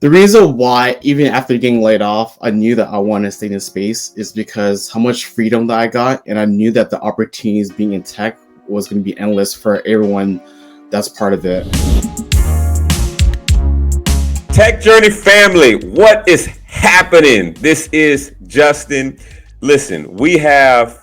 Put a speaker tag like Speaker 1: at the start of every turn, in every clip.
Speaker 1: The reason why, even after getting laid off, I knew that I wanted to stay in space is because how much freedom that I got, and I knew that the opportunities being in tech was going to be endless for everyone that's part of it.
Speaker 2: Tech Journey family, what is happening? This is Justin. Listen, we have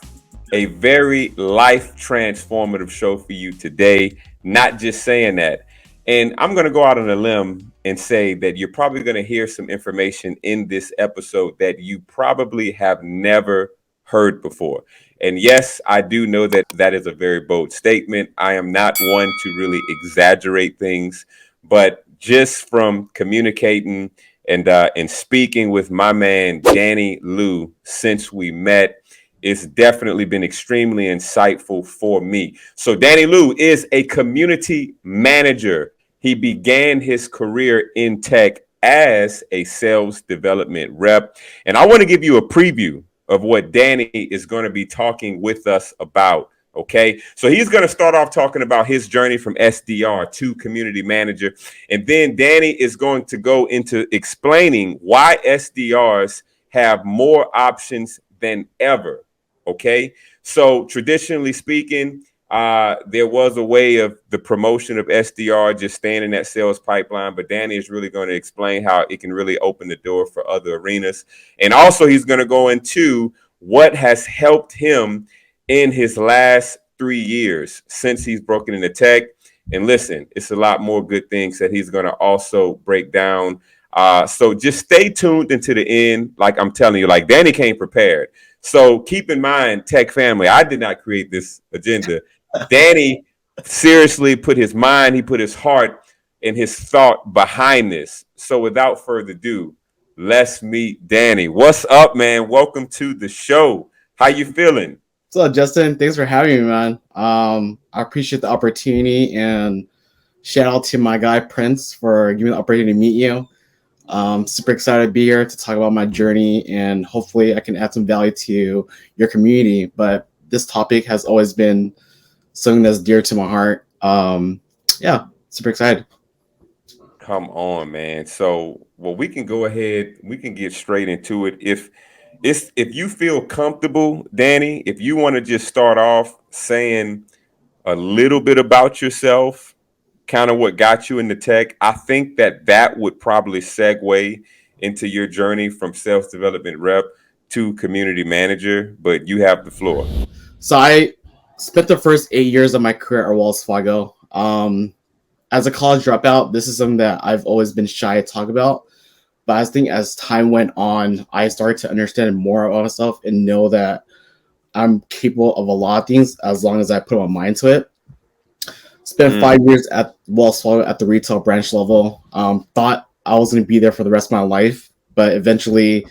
Speaker 2: a very life transformative show for you today. Not just saying that. And I'm going to go out on a limb and say that you're probably going to hear some information in this episode that you probably have never heard before. And yes, I do know that that is a very bold statement. I am not one to really exaggerate things, but just from communicating and speaking with my man, Danny Liu, since we met, it's definitely been extremely insightful for me. So Danny Liu is a community manager. He began his career in tech as a sales development rep. And I want to give you a preview of what Danny is going to be talking with us about. Okay, so he's going to start off talking about his journey from SDR to community manager. And then Danny is going to go into explaining why SDRs have more options than ever. Okay, so traditionally speaking, there was a way of the promotion of SDR just staying in that sales pipeline, but Danny is really going to explain how it can really open the door for other arenas. And also he's going to go into what has helped him in his last 3 years since he's broken into tech. And listen, it's a lot more good things that he's going to also break down. So just stay tuned into the end. Like I'm telling you, like Danny came prepared. So keep in mind, tech family, I did not create this agenda. Danny seriously put his mind, he put his heart and his thought behind this. So without further ado, let's meet Danny. What's up, man? Welcome to the show. How you feeling?
Speaker 1: So, Justin, thanks for having me, man. I appreciate the opportunity, and shout out to my guy Prince for giving me the opportunity to meet you. Super excited to be here to talk about my journey, and hopefully I can add some value to your community. But this topic has always been something that's dear to my heart. Yeah, super excited.
Speaker 2: Come on, man. So, well, we can go ahead. We can get straight into it. If you feel comfortable, Danny, if you want to just start off saying a little bit about yourself, kind of what got you into tech, I think that would probably segue into your journey from self-development rep to community manager, but you have the floor.
Speaker 1: So I spent the first 8 years of my career at Wells Fargo. As a college dropout, this is something that I've always been shy to talk about. But I think as time went on, I started to understand more about myself and know that I'm capable of a lot of things as long as I put my mind to it. Spent 5 years at Wells Fargo at the retail branch level. Thought I was going to be there for the rest of my life, but eventually,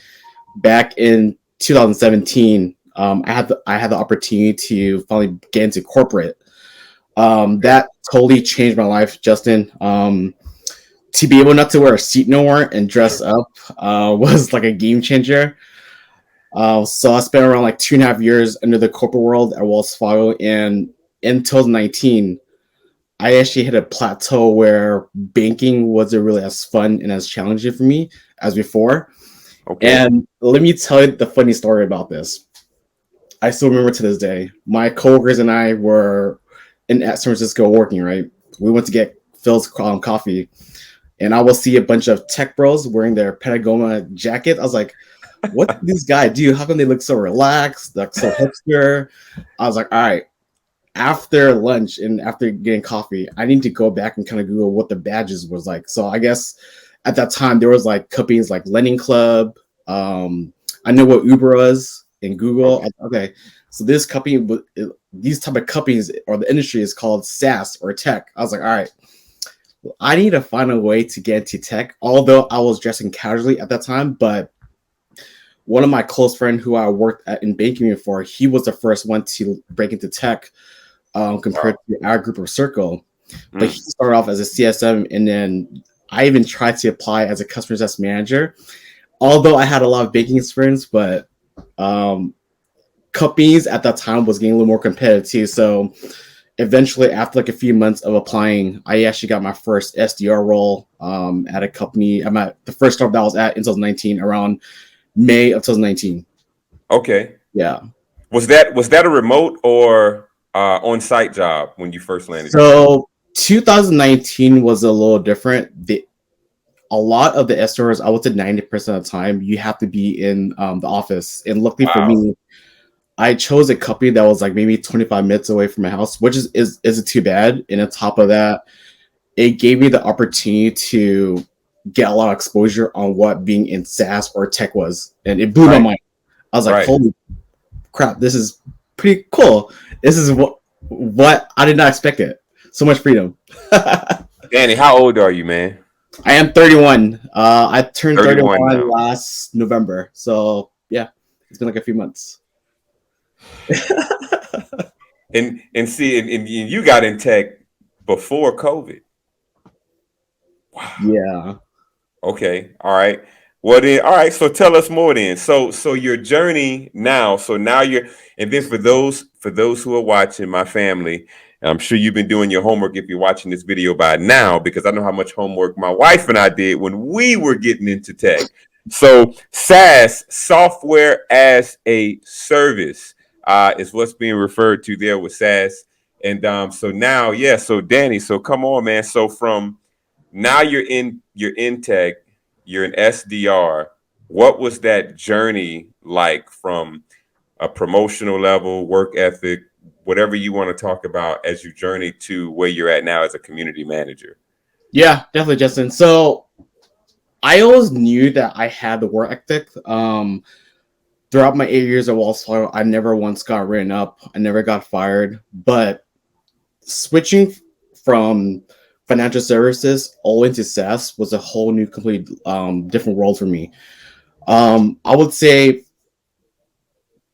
Speaker 1: back in 2017, I had the opportunity to finally get into corporate. That totally changed my life, Justin. To be able not to wear a seat no more and dress up was like a game changer. So I spent around like 2.5 years under the corporate world at Wells Fargo, and in 2019, I actually hit a plateau where banking wasn't really as fun and as challenging for me as before. Okay. And let me tell you the funny story about this. I still remember to this day. My coworkers and I were in San Francisco working, right? We went to get Phil's coffee, and I will see a bunch of tech bros wearing their Patagonia jacket. I was like, what did these guys do? How come they look so relaxed, like so hipster? I was like, all right, after lunch and after getting coffee, I need to go back and kind of Google what the badges was like. So I guess at that time there was like companies like Lending Club. I know what Uber was in Google. Okay. So this company, these type of companies or the industry is called SaaS or tech. I was like, all right, I need to find a way to get into tech, although I was dressing casually at that time. But one of my close friends who I worked in banking before, he was the first one to break into tech compared to our group of circle. But he started off as a CSM, and then I even tried to apply as a customer success manager, although I had a lot of banking experience, but companies at that time was getting a little more competitive too. So eventually, after like a few months of applying, I actually got my first SDR role at a company. I'm at the first startup that I was at in 2019, around May of 2019.
Speaker 2: Okay.
Speaker 1: Yeah.
Speaker 2: Was that a remote or on-site job when you first landed your job?
Speaker 1: So 2019 was a little different. A lot of the SDRs, I would say 90% of the time, you have to be in the office. And luckily for
Speaker 2: Wow.
Speaker 1: me, I chose a company that was like maybe 25 minutes away from my house, which isn't too bad. And on top of that, it gave me the opportunity to get a lot of exposure on what being in SaaS or tech was. And it blew my
Speaker 2: Right.
Speaker 1: mind. I was like,
Speaker 2: Right.
Speaker 1: holy crap, this is pretty cool. This is what I did not expect it. So much freedom. I
Speaker 2: Danny, how old are you, man?
Speaker 1: am 31. I turned
Speaker 2: 31
Speaker 1: 31
Speaker 2: now.
Speaker 1: last November. So yeah, it's been like a few months.
Speaker 2: And see, and you got in tech before COVID. Wow.
Speaker 1: Yeah.
Speaker 2: Okay. All right. Well then, all right. So tell us more then. So your journey now. So now you're, and then for those who are watching, my family, I'm sure you've been doing your homework if you're watching this video by now, because I know how much homework my wife and I did when we were getting into tech. So SaaS, software as a service, is what's being referred to there with SaaS. And so now, yeah. So Danny, so come on, man. So from now you're in tech, you're an SDR. What was that journey like from a promotional level, work ethic, whatever you want to talk about as you journey to where you're at now as a community manager?
Speaker 1: Yeah, definitely, Justin. So I always knew that I had the work ethic. Throughout my 8 years at Wells Fargo, I never once got written up. I never got fired. But switching from financial services all into SaaS was a whole new, complete different world for me. I would say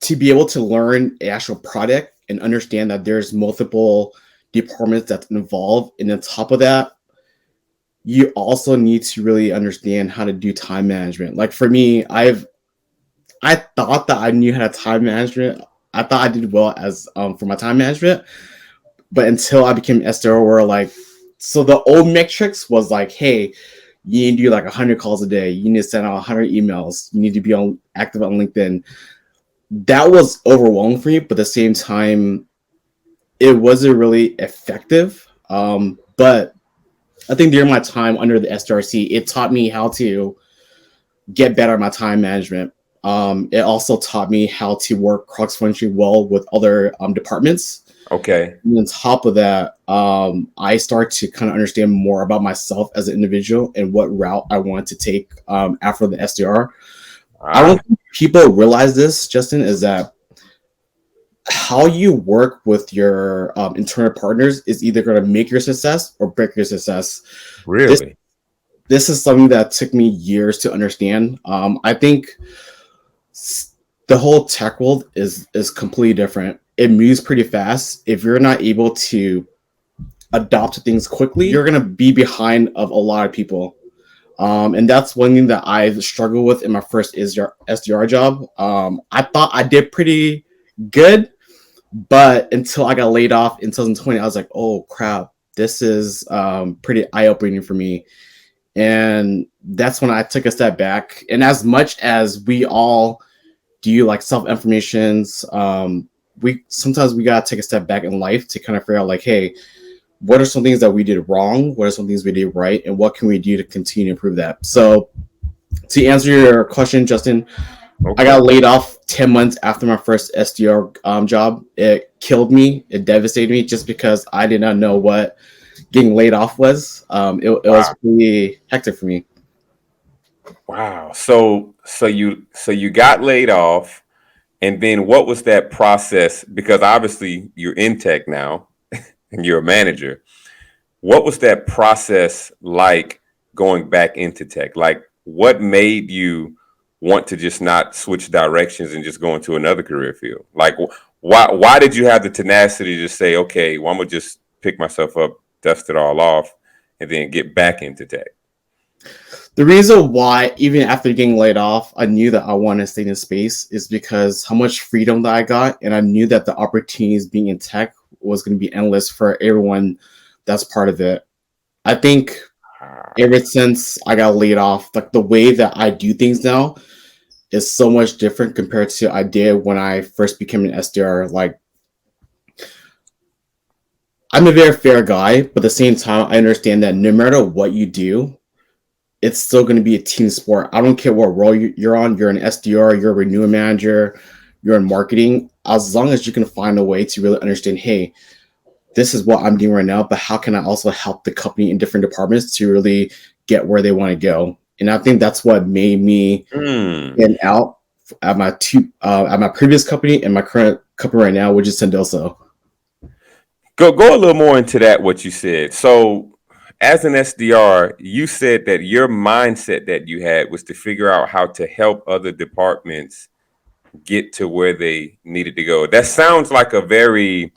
Speaker 1: to be able to learn an actual product and understand that there's multiple departments that's involved, and on top of that, you also need to really understand how to do time management. Like for me, I thought that I knew how to time management. I thought I did well as for my time management, but until I became SDR, where like, so the old metrics was like, hey, you need to do like 100 calls a day. You need to send out 100 emails. You need to be active on LinkedIn. That was overwhelming for me, but at the same time, it wasn't really effective. But I think during my time under the SDRC, it taught me how to get better at my time management. It also taught me how to work cross-functionally well with other departments.
Speaker 2: Okay.
Speaker 1: And on top of that, I start to kind of understand more about myself as an individual and what route I want to take after the SDR. I don't think people realize this, Justin, is that how you work with your internal partners is either going to make your success or break your success.
Speaker 2: Really?
Speaker 1: This is something that took me years to understand. I think the whole tech world is completely different. It moves pretty fast. If you're not able to adopt things quickly, you're going to be behind of a lot of people. And that's one thing that I struggled with in my first SDR job. I thought I did pretty good, but until I got laid off in 2020, I was like, oh crap, this is pretty eye-opening for me. And that's when I took a step back. And as much as we all do like self-informations, we gotta take a step back in life to kind of figure out like, hey, what are some things that we did wrong? What are some things we did right? And what can we do to continue to improve that? So to answer your question, Justin, I got laid off 10 months after my first SDR job. It killed me. It devastated me just because I did not know what getting laid off was. It was pretty hectic for me.
Speaker 2: Wow. So you got laid off, and then what was that process? Because obviously you're in tech now and you're a manager. What was that process like going back into tech? Like, what made you want to just not switch directions and just go into another career field? Like, why did you have the tenacity to say, okay, well, I'm gonna just pick myself up, dust it all off, and then get back into tech?
Speaker 1: The reason why, even after getting laid off, I knew that I wanted to stay in this space is because how much freedom that I got, and I knew that the opportunities being in tech was going to be endless for everyone that's part of it. I think ever since I got laid off, like the way that I do things now is so much different compared to I did when I first became an SDR. Like, I'm a very fair guy, but at the same time, I understand that no matter what you do, it's still going to be a team sport. I don't care what role you're on. You're an SDR, you're a renewal manager, you're in marketing. As long as you can find a way to really understand, hey, this is what I'm doing right now, but how can I also help the company in different departments to really get where they want to go? And I think that's what made me stand out at my previous company and my current company right now, which is Sendoso.
Speaker 2: Go a little more into that, what you said. So as an SDR, you said that your mindset that you had was to figure out how to help other departments get to where they needed to go. That sounds like a very,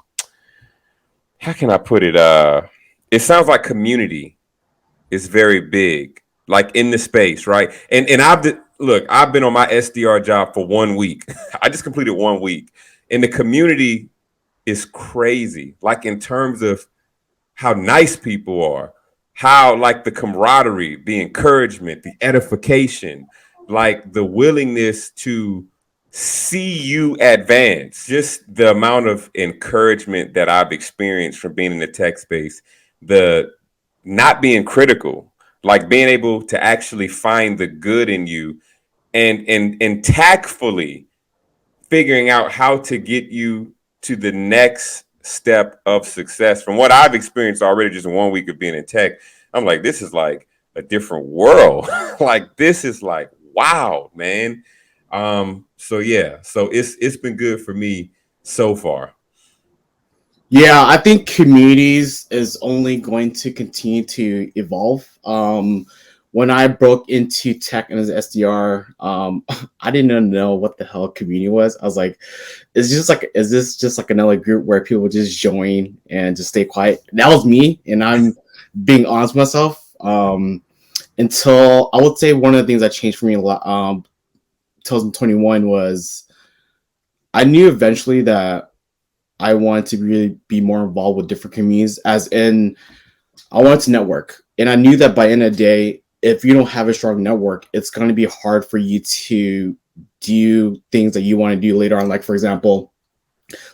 Speaker 2: how can I put it? It sounds like community is very big, like in the space, right? And I've been on my SDR job for 1 week. I just completed 1 week, and the community is crazy. Like in terms of how nice people are, how like the camaraderie, the encouragement, the edification, like the willingness to see you advance, just the amount of encouragement that I've experienced from being in the tech space, the not being critical, like being able to actually find the good in you and tactfully figuring out how to get you to the next step of success. From what I've experienced already, just 1 week of being in tech, I'm like, this is like a different world. Like, this is like, wow, man. So it's been good for me so far.
Speaker 1: Yeah, I think communities is only going to continue to evolve. When I broke into tech and as an SDR, I didn't know what the hell community was. I was like, is this just like another group where people just join and just stay quiet? That was me, and I'm being honest with myself. Until I would say one of the things that changed for me a lot, 2021 was I knew eventually that I wanted to really be more involved with different communities, as in I wanted to network. And I knew that by the end of the day, if you don't have a strong network, it's going to be hard for you to do things that you want to do later on. Like, for example,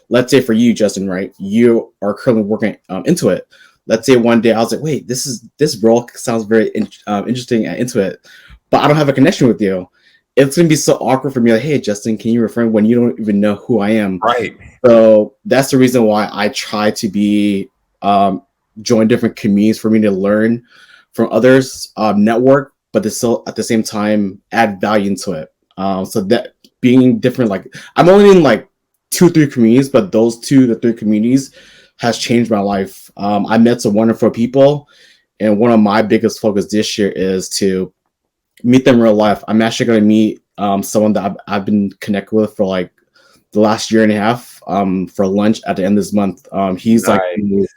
Speaker 1: let's say for you, Justin, right? You are currently working into it. Let's say one day I was like, wait, this role sounds very interesting at Intuit, but I don't have a connection with you. It's going to be so awkward for me. Like, hey, Justin, can you refer when you don't even know who I am?
Speaker 2: Right.
Speaker 1: So that's the reason why I try to be join different communities for me to learn from others, network, but to still at the same time add value into it. So that being different, like I'm only in like 2-3 communities, but those 2 to 3 communities has changed my life. I met some wonderful people, and one of my biggest focus this year is to meet them in real life. I'm actually going to meet someone that I've been connected with for like the last year and a half for lunch at the end of this month. He's
Speaker 2: Nice.
Speaker 1: like the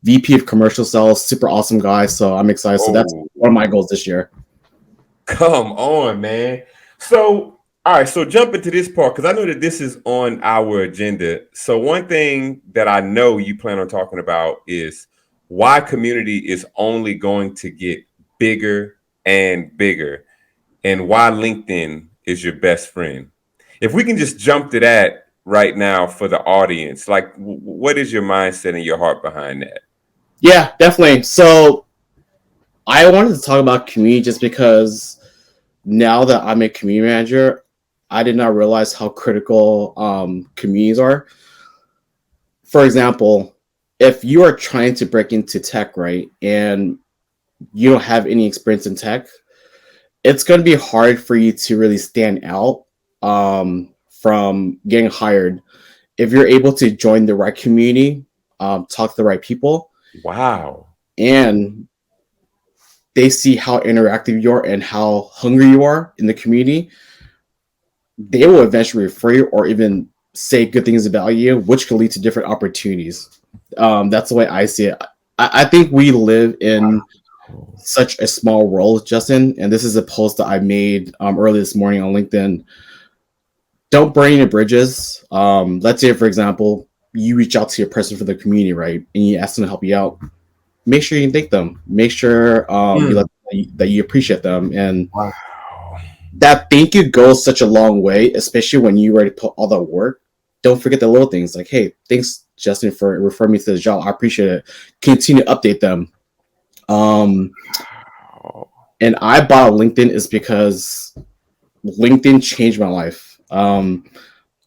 Speaker 1: VP of commercial sales, super awesome guy. So I'm excited. So that's one of my goals this year.
Speaker 2: Come on, man. So, all right. So jump into this part because I know that this is on our agenda. So one thing that I know you plan on talking about is why community is only going to get bigger and bigger, and why LinkedIn is your best friend. If we can just jump to that right now for the audience, like what is your mindset and your heart behind that?
Speaker 1: Yeah, definitely. So I wanted to talk about community just because now that I'm a community manager, I did not realize how critical communities are. For example, if you are trying to break into tech, right, and you don't have any experience in tech, it's going to be hard for you to really stand out from getting hired. If you're able to join the right community, talk to the right people,
Speaker 2: Wow.
Speaker 1: and they see how interactive you are and how hungry you are in the community, they will eventually refer you or even say good things about you, which can lead to different opportunities. That's the way I see it. I think we live in such a small world, Justin, and this is a post that I made early this morning on LinkedIn. Don't burn any bridges. Let's say, for example, you reach out to your person for the community, right, and you ask them to help you out, make sure you thank them. Make sure you let that you appreciate them, and
Speaker 2: Wow.
Speaker 1: that thank you goes such a long way, especially when you already put all that work. Don't forget the little things like, hey, thanks Justin for referring me to the job. I appreciate it. Continue to update them. Um, and I bought LinkedIn is because LinkedIn changed my life.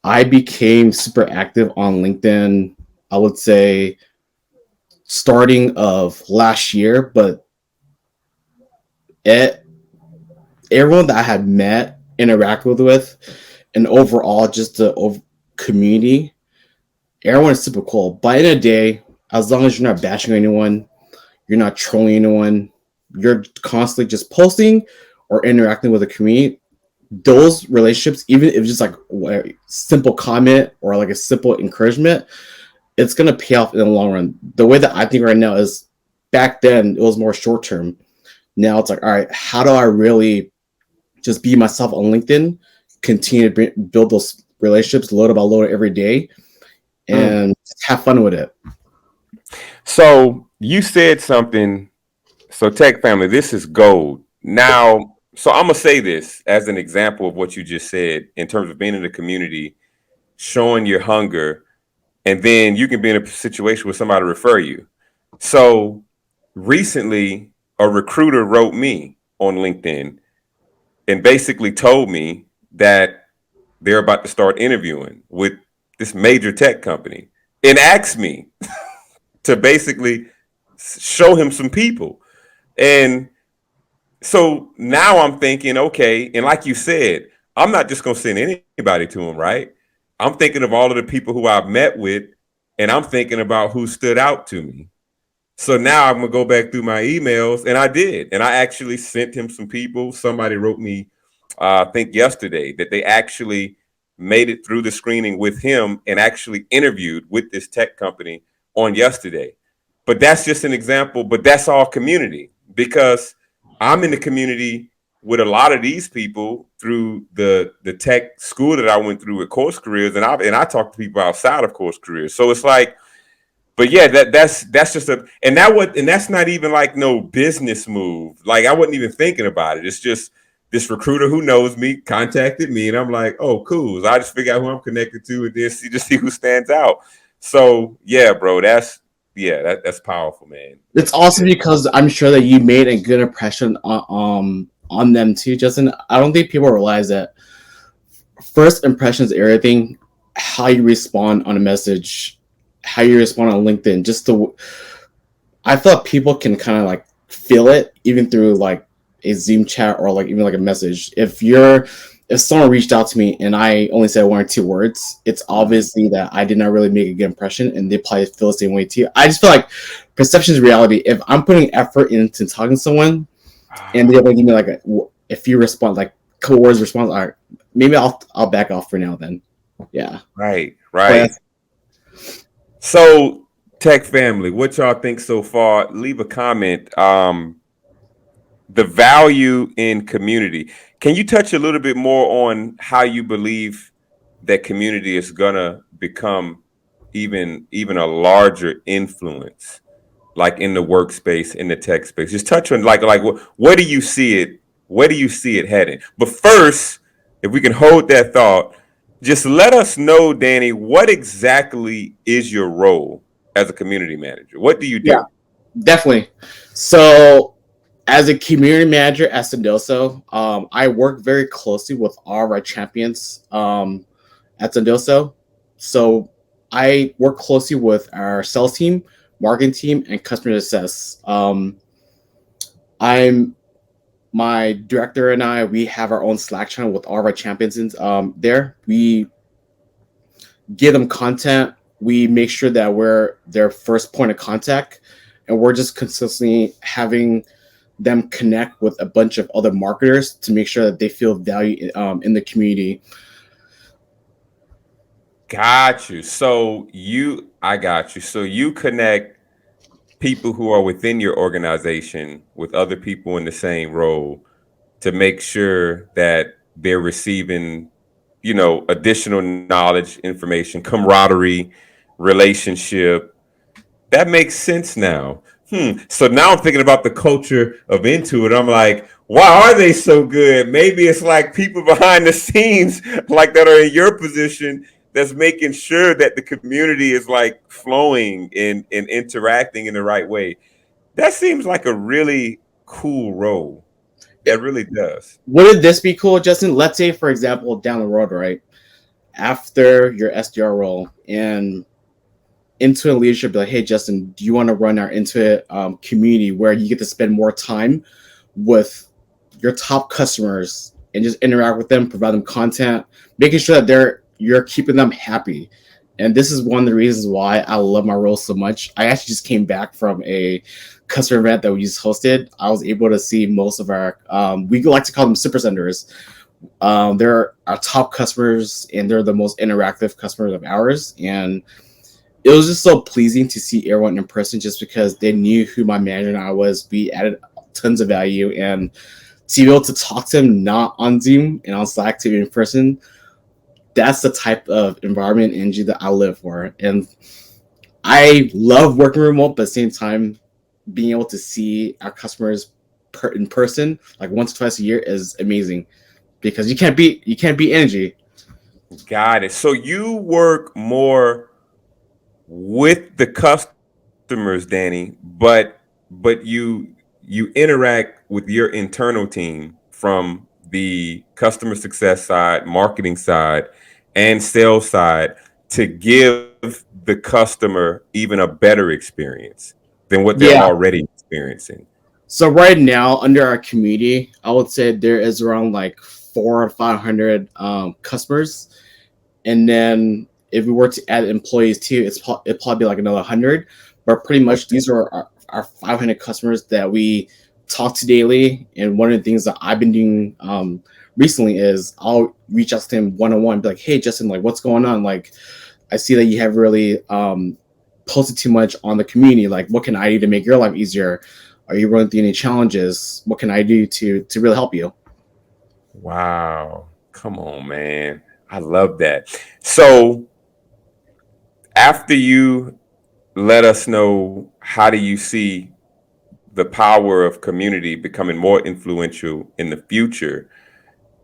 Speaker 1: I became super active on LinkedIn, I would say starting of last year, but it, everyone that I had met, interacted with, and overall just the community, everyone is super cool. By the end of the day, as long as you're not bashing anyone, you're not trolling anyone, you're constantly just posting or interacting with the community, those relationships, even if it's just like a simple comment or like a simple encouragement, it's gonna pay off in the long run. The way that I think right now is, back then it was more short term. Now it's like, all right, how do I really just be myself on LinkedIn, continue to build those relationships, load by load every day, and have fun with it.
Speaker 2: So you said something. So tech family, this is gold. Now, so I'm gonna say this as an example of what you just said in terms of being in the community, showing your hunger, and then you can be in a situation where somebody refer you. So recently, a recruiter wrote me on LinkedIn and basically told me that they're about to start interviewing with this major tech company and asked me to basically show him some people. And so now I'm thinking, okay, and like you said, I'm not just going to send anybody to him, right? I'm thinking of all of the people who I've met with, and I'm thinking about who stood out to me. So now I'm going to go back through my emails, and I did. And I actually sent him some people. Somebody wrote me, I think yesterday, that they actually made it through the screening with him and actually interviewed with this tech company on yesterday. But that's just an example, but that's all community, because I'm in the community with a lot of these people through the tech school that I went through with Course Careers, and I talk to people outside of Course Careers. So it's like, but yeah, that's just a, and that's not even like no business move. Like I wasn't even thinking about it. It's just this recruiter who knows me contacted me, and I'm like, oh, cool. So I just figure out who I'm connected to, and then see who stands out. So yeah, bro, that's powerful, man.
Speaker 1: It's also because I'm sure that you made a good impression on them too, Justin. I don't think people realize that first impressions everything. How you respond on a message, how you respond on LinkedIn, just the, I thought people can kind of like feel it even through like a Zoom chat or like even like a message. If someone reached out to me and I only said one or two words, it's obviously that I did not really make a good impression, and they probably feel the same way too. I just feel like perception is reality. If I'm putting effort into talking to someone and they're like give me like a few response, like couple words response, all right, maybe I'll back off for now. Then, yeah,
Speaker 2: Right,
Speaker 1: but
Speaker 2: right. So, tech family, what y'all think so far? Leave a comment. The value in community. Can you touch a little bit more on how you believe that community is gonna become even a larger influence, like in the workspace, in the tech space? Just touch on like where do you see it? Where do you see it heading? But first, if we can hold that thought, just let us know, Danny, what exactly is your role as a community manager? What do you
Speaker 1: yeah,
Speaker 2: do?
Speaker 1: definitely. So, as a community manager at Sendoso, I work very closely with all of our champions at Sendoso. So, I work closely with our sales team, marketing team, and customer success. I'm My director and I, we have our own Slack channel with all of our champions in, there. We give them content. We make sure that we're their first point of contact, and we're just consistently having them connect with a bunch of other marketers to make sure that they feel value in the community.
Speaker 2: Got you. I got you. So you connect people who are within your organization with other people in the same role to make sure that they're receiving, additional knowledge, information, camaraderie, relationship. That makes sense now. So now I'm thinking about the culture of Intuit. I'm like, why are they so good? Maybe it's like people behind the scenes, like that are in your position, that's making sure that the community is like flowing and interacting in the right way. That seems like a really cool role. That really does.
Speaker 1: Wouldn't this be cool, Justin? Let's say, for example, down the road, right after your SDR role, and Intuit leadership be like, hey, Justin, do you want to run our Intuit community where you get to spend more time with your top customers and just interact with them, provide them content, making sure that you're keeping them happy. And this is one of the reasons why I love my role so much. I actually just came back from a customer event that we just hosted. I was able to see most of our we like to call them super senders. They're our top customers and they're the most interactive customers of ours. And it was just so pleasing to see everyone in person just because they knew who my manager and I was. We added tons of value, and to be able to talk to them not on Zoom and on Slack, to be in person, that's the type of environment and energy that I live for. And I love working remote, but at the same time, being able to see our customers in person like once or twice a year is amazing because you can't beat energy.
Speaker 2: Got it. So you work more with the customers, Danny, but you interact with your internal team from the customer success side, marketing side, and sales side to give the customer even a better experience than what they're
Speaker 1: Yeah.
Speaker 2: already experiencing.
Speaker 1: So right now, under our community, I would say there is around like 400 or 500 customers, and then if we were to add employees too, it'd probably be like another 100. But pretty much these are our 500 customers that we talk to daily. And one of the things that I've been doing recently is I'll reach out to him one on one, be like, "Hey, Justin, like, what's going on? Like, I see that you have really posted too much on the community. Like, what can I do to make your life easier? Are you running through any challenges? What can I do to really help you?"
Speaker 2: Wow. Come on, man. I love that. So after you let us know how do you see the power of community becoming more influential in the future,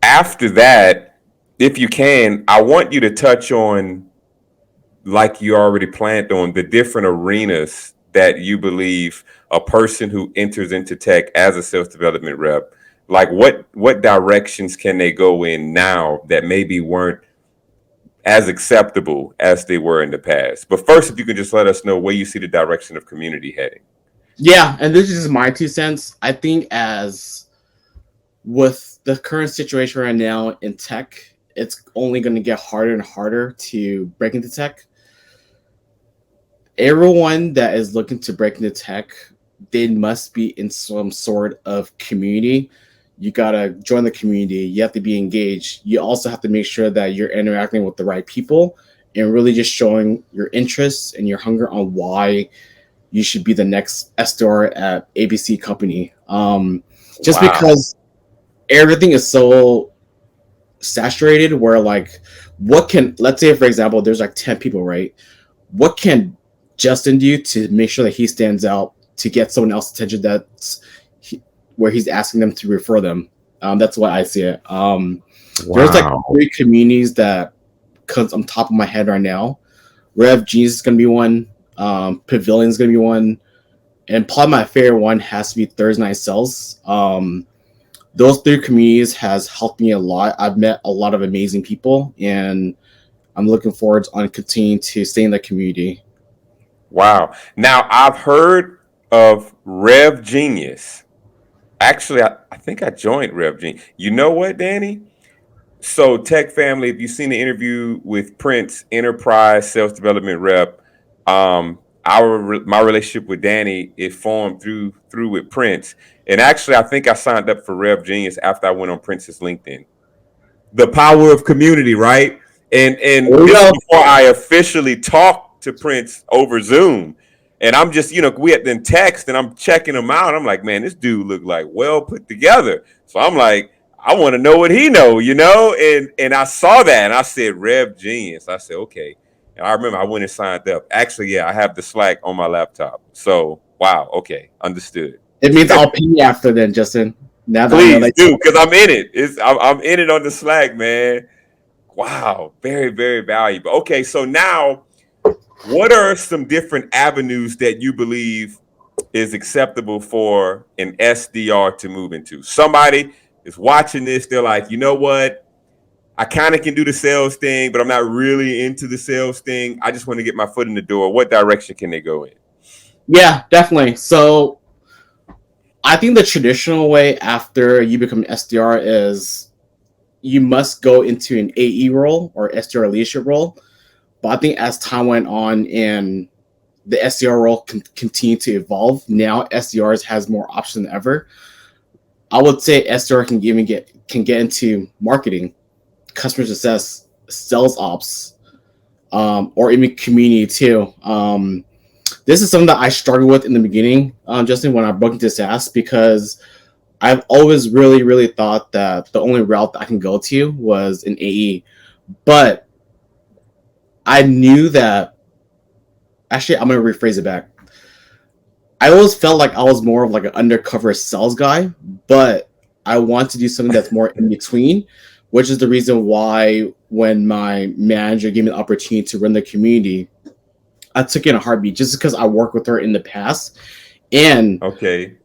Speaker 2: after that, if you can, I want you to touch on, like you already planned on, the different arenas that you believe a person who enters into tech as a sales development rep, like what directions can they go in now that maybe weren't as acceptable as they were in the past. But first, if you can just let us know where you see the direction of community heading.
Speaker 1: Yeah, and this is my 2 cents. I think as with the current situation right now in tech, it's only going to get harder and harder to break into tech. Everyone that is looking to break into tech, they must be in some sort of community. You gotta join the community. You have to be engaged. You also have to make sure that you're interacting with the right people and really just showing your interests and your hunger on why you should be the next SDR at ABC company. Just
Speaker 2: Wow.
Speaker 1: because everything is so saturated, where like, what can, let's say for example, there's like 10 people, right? What can Justin do to make sure that he stands out to get someone else's attention where he's asking them to refer them? That's why I see it. There's like
Speaker 2: Wow.
Speaker 1: 3 communities that comes on top of my head right now. Rev Genius is gonna be one. Pavilion is gonna be one, and probably my favorite one has to be Thursday Night Sales. Those 3 communities has helped me a lot. I've met a lot of amazing people, and I'm looking forward on continuing to stay in the community.
Speaker 2: Wow. Now I've heard of Rev Genius. Actually, I think I joined Rev Genius. You know what, Danny? So, Tech Family, if you've seen the interview with Prince, Enterprise Sales Development Rep, my relationship with Danny, it formed through with Prince, and actually, I think I signed up for Rev Genius after I went on Prince's LinkedIn. The power of community, right? And
Speaker 1: There we
Speaker 2: this is
Speaker 1: go.
Speaker 2: before I officially talked to Prince over Zoom. And I'm just, we had then text and I'm checking him out. I'm like, man, this dude looked like well put together. So I'm like, I want to know what he know, and I saw that and I said Rev Genius. I said, okay, And I remember I went and signed up. Actually, yeah, I have the Slack on my laptop. So, wow. Okay. Understood.
Speaker 1: It means I'll pay you after then, Justin. Now that I know
Speaker 2: Please
Speaker 1: that.
Speaker 2: do, because I'm in it. I'm in it on the Slack, man. Wow. Very, very valuable. Okay. So now, what are some different avenues that you believe is acceptable for an SDR to move into? Somebody is watching this. They're like, you know what? I kind of can do the sales thing, but I'm not really into the sales thing. I just want to get my foot in the door. What direction can they go in?
Speaker 1: Yeah, definitely. So I think the traditional way after you become an SDR is you must go into an AE role or SDR leadership role. But I think as time went on and the SDR role continued to evolve, now SDRs has more options than ever. I would say SDR can even get into marketing, customer success, sales ops, or even community too. This is something that I struggled with in the beginning, Justin, when I broke into SaaS, because I've always really, really thought that the only route that I can go to was an AE. But I knew that, actually, I'm going to rephrase it back. I always felt like I was more of like an undercover sales guy, but I want to do something that's more in between, which is the reason why when my manager gave me the opportunity to run the community, I took it in a heartbeat just because I worked with her in the past. And
Speaker 2: Okay.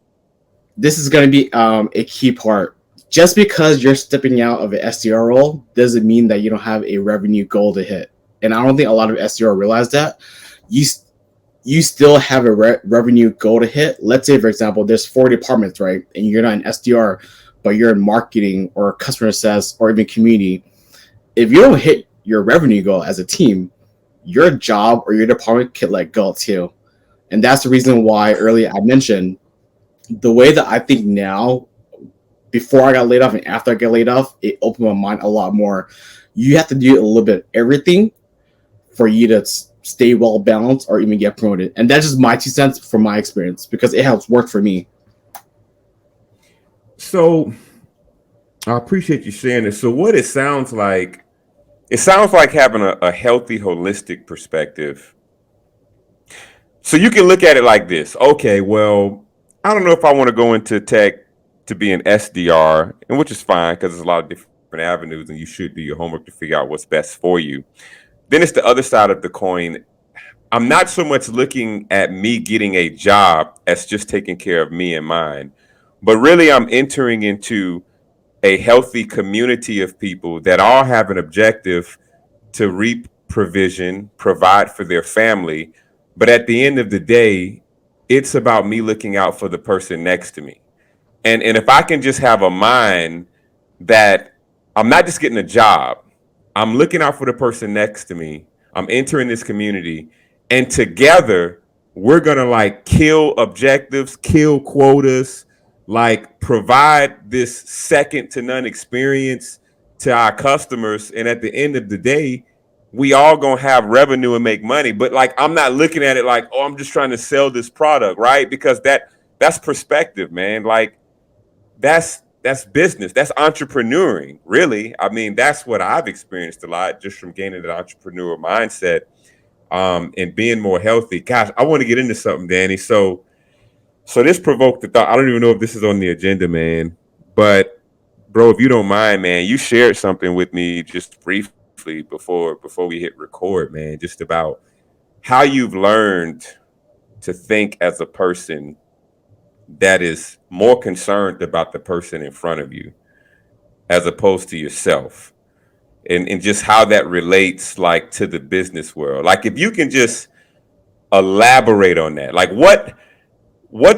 Speaker 1: this is going to be a key part. Just because you're stepping out of an SDR role doesn't mean that you don't have a revenue goal to hit. And I don't think a lot of SDR realize that. You still have a revenue goal to hit. Let's say, for example, there's 4 departments, right? And you're not an SDR, but you're in marketing or customer success or even community. If you don't hit your revenue goal as a team, your job or your department could let go too. And that's the reason why earlier I mentioned the way that I think now, before I got laid off and after I got laid off, it opened my mind a lot more. You have to do a little bit of everything for you to stay well balanced or even get promoted. And that's just my 2 cents from my experience because it has worked for me.
Speaker 2: So I appreciate you sharing this. So what it sounds like having a healthy, holistic perspective. So you can look at it like this. Okay, well, I don't know if I want to go into tech to be an SDR, and which is fine because there's a lot of different avenues, and you should do your homework to figure out what's best for you. Then it's the other side of the coin. I'm not so much looking at me getting a job as just taking care of me and mine, but really I'm entering into a healthy community of people that all have an objective to reap provision, provide for their family. But at the end of the day, it's about me looking out for the person next to me. And if I can just have a mind that I'm not just getting a job, I'm looking out for the person next to me. I'm entering this community, and together we're gonna like kill objectives, kill quotas, like provide this second to none experience to our customers. And at the end of the day, we all gonna have revenue and make money. But like I'm not looking at it like, oh, I'm just trying to sell this product, right? Because that's perspective, man. Like that's business. That's entrepreneuring, really. I mean, that's what I've experienced a lot just from gaining that entrepreneurial mindset, and being more healthy. Gosh, I want to get into something, Danny. So this provoked the thought. I don't even know if this is on the agenda, man. But bro, if you don't mind, man, you shared something with me just briefly before we hit record, man, just about how you've learned to think as a person that is more concerned about the person in front of you as opposed to yourself, and just how that relates like to the business world. Like if you can just elaborate on that, like what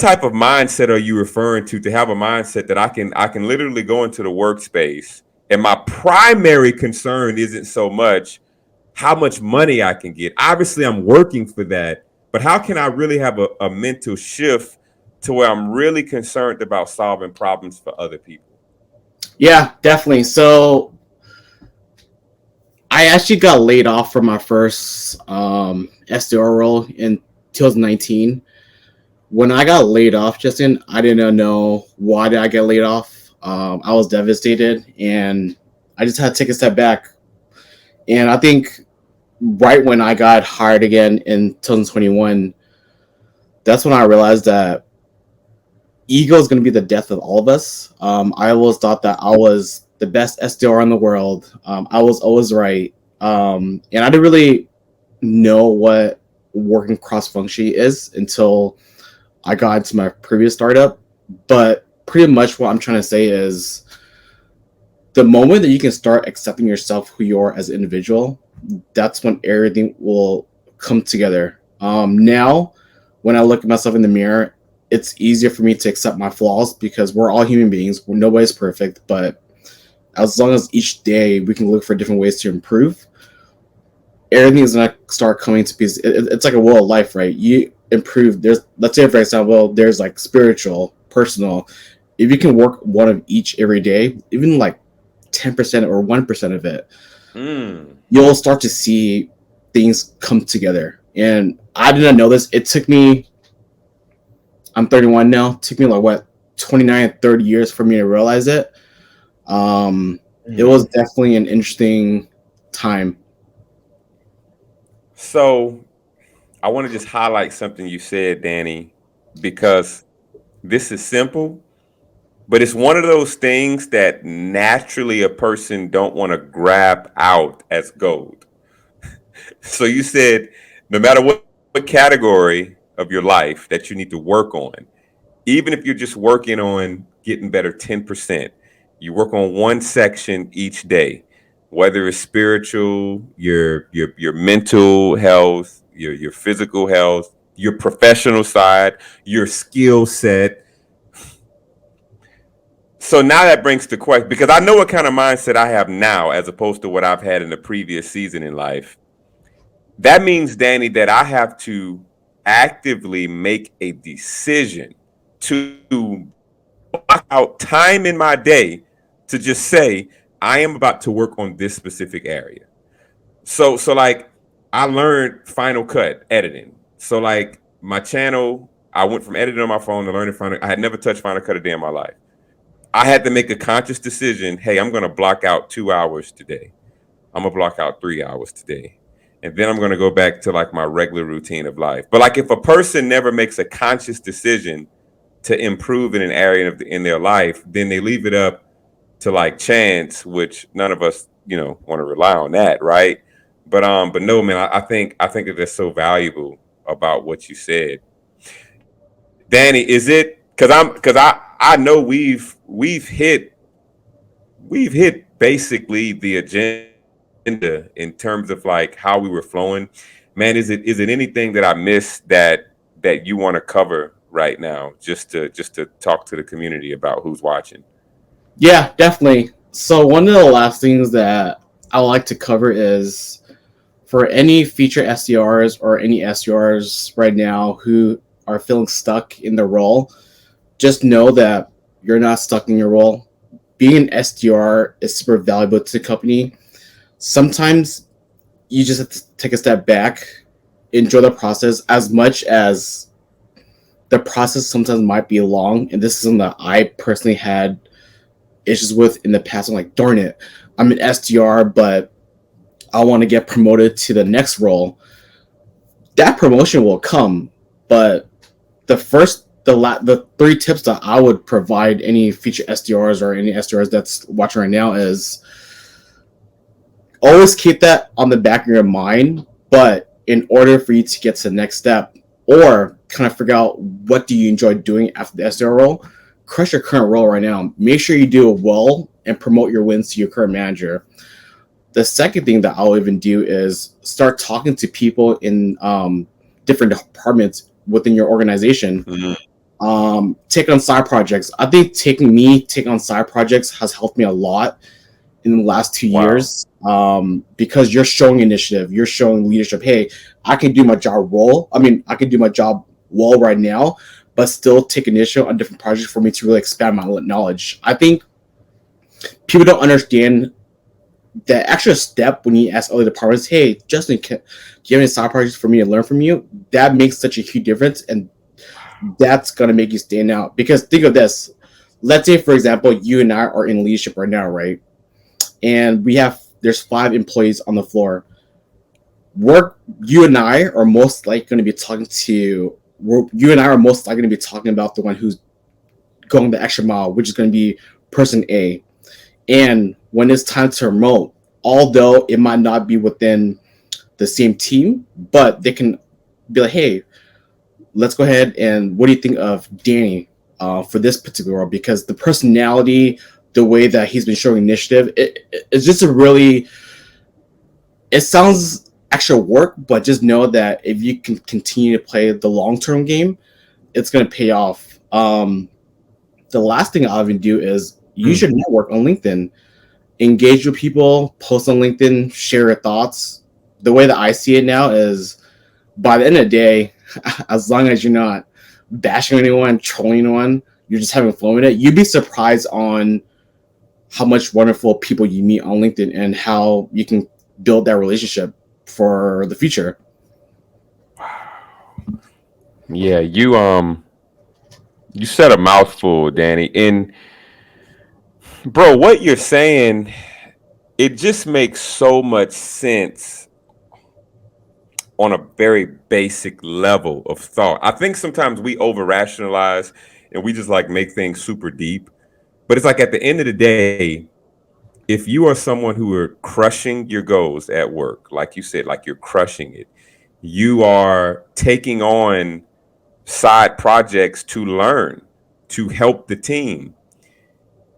Speaker 2: type of mindset are you referring to have a mindset that I can literally go into the workspace and my primary concern isn't so much how much money I can get. Obviously I'm working for that, but how can I really have a mental shift to where I'm really concerned about solving problems for other people?
Speaker 1: Yeah, definitely. So I actually got laid off from my first SDR role in 2019. When I got laid off, Justin, I didn't know why did I get laid off. I was devastated, and I just had to take a step back. And I think right when I got hired again in 2021, that's when I realized that ego is going to be the death of all of us. I always thought that I was the best SDR in the world. I was always right. And I didn't really know what working cross functionally is until I got into my previous startup. But pretty much what I'm trying to say is the moment that you can start accepting yourself who you are as an individual, that's when everything will come together. Now, when I look at myself in the mirror, it's easier for me to accept my flaws because we're all human beings. Nobody's perfect, but as long as each day we can look for different ways to improve, everything is gonna start coming to pieces. It's like a wheel of life, right? You improve. There's, let's say for example, there's like spiritual, personal. If you can work one of each every day, even like 10% or 1% of it, you'll start to see things come together. And I didn't know this. It took me, I'm 31 now. It took me like what, 29, 30 years for me to realize it. It was definitely an interesting time.
Speaker 2: So I want to just highlight something you said, Danny, because this is simple, but it's one of those things that naturally a person don't want to grab out as gold. So you said no matter what category of your life that you need to work on, even if you're just working on getting better 10%, you work on one section each day, whether it's spiritual, your mental health, your physical health, your professional side, your skill set. So now that brings the question, because I know what kind of mindset I have now as opposed to what I've had in the previous season in life. That means, Danny, that I have to actively make a decision to block out time in my day to just say, I am about to work on this specific area. So like I learned Final Cut editing. So like my channel, I went from editing on my phone to learning Final. I had never touched Final Cut a day in my life. I had to make a conscious decision. Hey, I'm going to block out 2 hours today. I'm going to block out 3 hours today. And then I'm going to go back to like my regular routine of life. But like if a person never makes a conscious decision to improve in an area in their life, then they leave it up to like chance, which none of us, want to rely on that, right? But no, man, I think that that's so valuable about what you said, Danny. Is it because I know we've hit basically the agenda in terms of like how we were flowing, man. Is it anything that I missed that you want to cover right now, just to talk to the community about who's watching?
Speaker 1: Yeah, definitely. So one of the last things that I would like to cover is for any future SDRs or any SDRs right now who are feeling stuck in the role, just know that you're not stuck in your role. Being an SDR is super valuable to the company. Sometimes you just have to take a step back, enjoy the process as much as the process sometimes might be long. And this is something that I personally had issues with in the past. I'm like, darn it, I'm an SDR, but I want to get promoted to the next role. That promotion will come, but the three tips that I would provide any future SDRs or any SDRs that's watching right now is always keep that on the back of your mind. But in order for you to get to the next step or kind of figure out what do you enjoy doing after the SDR role, crush your current role right now. Make sure you do it well and promote your wins to your current manager. The second thing that I'll even do is start talking to people in different departments within your organization. Take on side projects. I think taking on side projects has helped me a lot in the last 2 years, because you're showing initiative, you're showing leadership. Hey, I can do my job I can do my job well right now, but still take initiative on different projects for me to really expand my knowledge. I think people don't understand the extra step when you ask other departments, hey, Justin, do you have any side projects for me to learn from you? That makes such a huge difference, and that's going to make you stand out. Because think of this. Let's say, for example, you and I are in leadership right now, right? And there's 5 employees on the floor. you and I are most likely going to be talking to. You and I are most likely going to be talking about the one who's going the extra mile, which is going to be person A. And when it's time to promote, although it might not be within the same team, but they can be like, hey, let's go ahead and what do you think of Danny for this particular role? Because the personality, the way that he's been showing initiative, it's just a really, it sounds extra work, but just know that if you can continue to play the long-term game, it's going to pay off. The last thing I'll even do is use your network on LinkedIn. Engage with people, post on LinkedIn, share your thoughts. The way that I see it now is by the end of the day, as long as you're not bashing anyone, trolling anyone, you're just having fun with it, you'd be surprised on how much wonderful people you meet on LinkedIn and how you can build that relationship for the future.
Speaker 2: Yeah, you said a mouthful, Danny. And bro, what you're saying, it just makes so much sense on a very basic level of thought. I think sometimes we over rationalize and we just like make things super deep. But it's like at the end of the day, if you are someone who are crushing your goals at work, like you said, like you're crushing it, you are taking on side projects to learn, to help the team,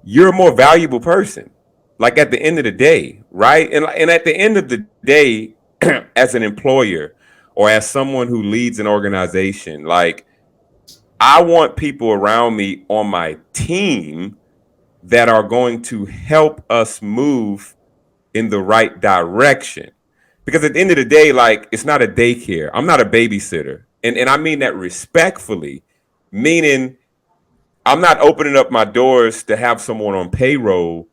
Speaker 2: you're a more valuable person. Like at the end of the day, right? And at the end of the day, as an employer or as someone who leads an organization, like I want people around me on my team that are going to help us move in the right direction. Because at the end of the day, like it's not a daycare. I'm not a babysitter. And I mean that respectfully, meaning I'm not opening up my doors to have someone on payroll,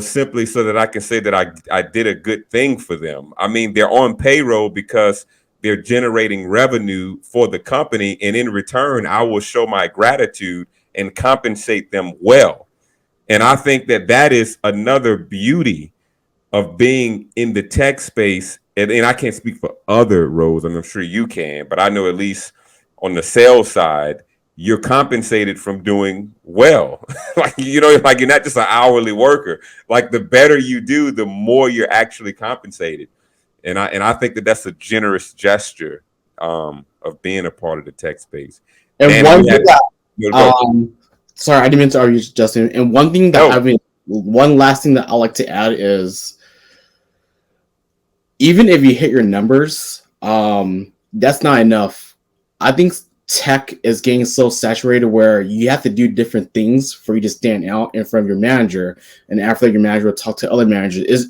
Speaker 2: simply so that I can say that I did a good thing for them. I mean, they're on payroll because they're generating revenue for the company. And in return, I will show my gratitude and compensate them well. And I think that that is another beauty of being in the tech space. And I can't speak for other roles, and I'm sure you can, but I know at least on the sales side, you're compensated from doing well. Like you're not just an hourly worker. Like the better you do, the more you're actually compensated. And I think that that's a generous gesture of being a part of the tech space.
Speaker 1: And
Speaker 2: Danny,
Speaker 1: one
Speaker 2: we
Speaker 1: thing
Speaker 2: had
Speaker 1: that, sorry, I didn't mean to argue, Justin. And one last thing that I like to add is, even if you hit your numbers, that's not enough. I think tech is getting so saturated where you have to do different things for you to stand out in front of your manager, and after your manager will talk to other managers.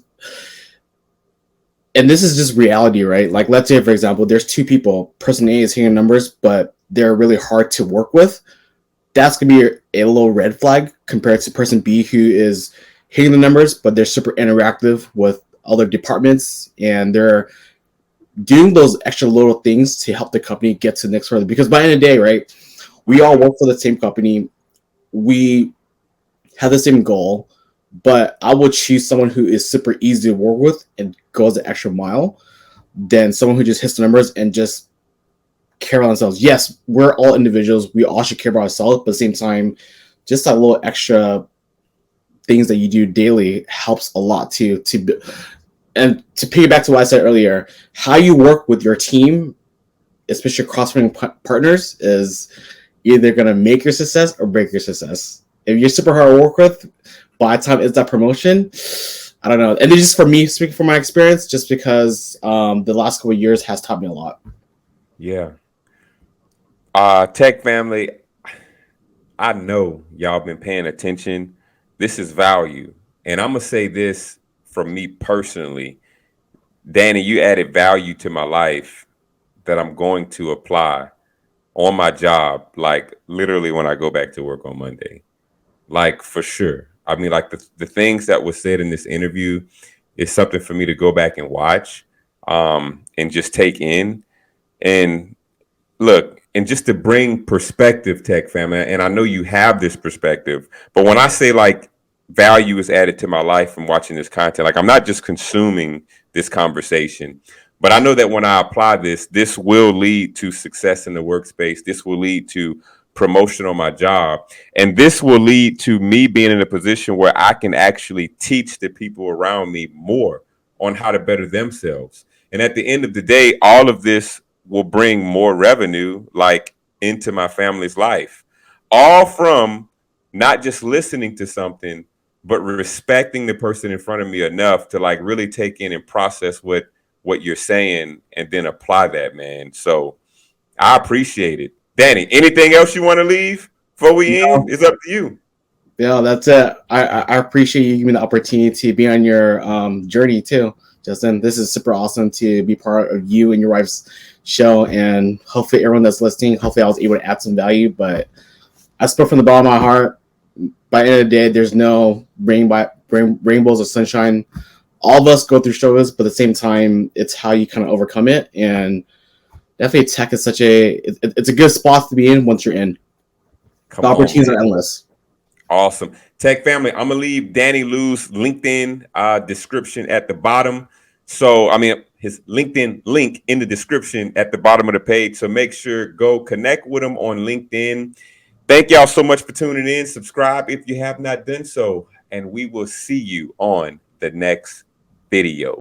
Speaker 1: And this is just reality, right? Like, let's say, for example, there's two people. Person A is hitting numbers, but they're really hard to work with. That's going to be a little red flag compared to person B, who is hitting the numbers, but they're super interactive with other departments, and they're doing those extra little things to help the company get to the next further. Because by the end of the day, right, we all work for the same company. We have the same goal, but I would choose someone who is super easy to work with and goes the extra mile than someone who just hits the numbers and just care about themselves. Yes, we're all individuals. We all should care about ourselves, but at the same time, just that little extra things that you do daily helps a lot too. And to piggyback to what I said earlier, how you work with your team, especially cross-running partners, is either going to make your success or break your success. If you're super hard to work with, by the time it's that promotion, I don't know. And it's just for me, speaking from my experience, just because the last couple of years has taught me a lot.
Speaker 2: Yeah. Tech family, I know y'all been paying attention. This is value. And I'm going to say this from me personally. Danny, you added value to my life that I'm going to apply on my job, like literally when I go back to work on Monday. Like for sure. I mean, like the things that was said in this interview is something for me to go back and watch and just take in. And look, and just to bring perspective, tech family, and I know you have this perspective, but when I say like value is added to my life from watching this content, like I'm not just consuming this conversation, But I know that when I apply this, this will lead to success in the workspace. This will lead to promotion on my job. And this will lead to me being in a position where I can actually teach the people around me more on how to better themselves. And at the end of the day, all of this will bring more revenue, like into my family's life, all from not just listening to something, but respecting the person in front of me enough to like really take in and process what you're saying and then apply that, man. So I appreciate it. Danny, anything else you want to leave before we end? It's up to you.
Speaker 1: Yeah, that's it. I appreciate you giving me the opportunity to be on your journey too, Justin. This is super awesome to be part of you and your wife's show, and hopefully everyone that's listening, hopefully I was able to add some value. But I spoke from the bottom of my heart. By the end of the day, there's no rainbows or sunshine. All of us go through struggles, but at the same time, it's how you kind of overcome it. And definitely, tech is it's a good spot to be in once you're in. The opportunities are endless.
Speaker 2: Awesome. Tech family, I'm going to leave Danny Lou's LinkedIn description at the bottom. So, I mean, his LinkedIn link in the description at the bottom of the page. So make sure go connect with him on LinkedIn. Thank y'all so much for tuning in. Subscribe if you have not done so. And we will see you on the next video.